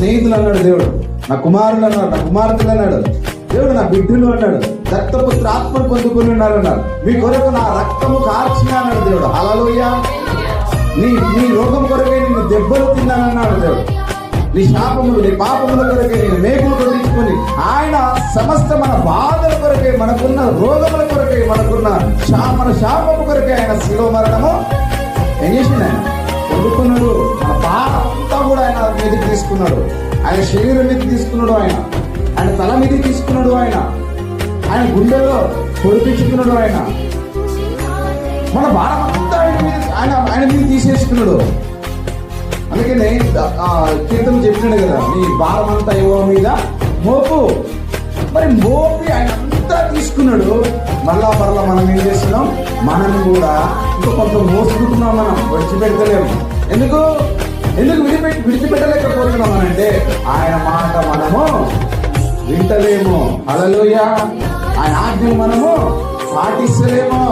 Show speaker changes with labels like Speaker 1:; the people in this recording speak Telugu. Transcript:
Speaker 1: స్నేహితులు అన్నాడు దేవుడు, నా కుమారులు అన్నాడు, నా కుమార్తెలు అన్నాడు దేవుడు, నా బిడ్డలు అన్నాడు, దత్తపుత్ర ఆత్మను పొందుకుని ఉన్నారు అన్నాడు, మీ కొరకు నా రక్తము కార్చిన అన్నాడు దేవుడు. హల్లెలూయా. నీ రోగం కొరకే నిన్ను దెబ్బలు తిన్నానన్నాడు దేవుడు. నీ శాపములు, నీ పాపముల కొరకే నేను మేకులు కొట్టించుకొని ఆయన సమస్త మన బాధల కొరకే, మనకున్న రోగముల కొరకే, మనకున్న మన శాపము కొరకే ఆయన శిలువ మరణము ఏం చేసింది, ఆయన పొందుకున్నాడు. మన బాధ అంతా కూడా ఆయన మీదకి తీసుకున్నాడు, ఆయన శరీరం మీద తీసుకున్నాడు, ఆయన తల మీద తీసుకున్నాడు, ఆయన గుండెలో పొడిపించుకున్నాడు, మన భారం అంతా ఆయన మీద తీసేసుకున్నాడు. అందుకనే కీర్తన చెప్పినాడు కదా, నీ భారం అంతా యెహోవా మీద మోపు. మరి మోపి ఆయన అంతా తీసుకున్నాడు. మరలా మనం ఏం చేస్తున్నాం, మనం కూడా ఇంకా కొంత మోసుకుంటున్నాం, మనం విడిచిపెడతలేము. ఎందుకు విడిచిపెట్టలేకపోతున్నాం అంటే ఆయన మాట మనము వింటలేము. హల్లెలూయా. ఆయన ఆజ్ఞలు మనము పాటిస్తలేము.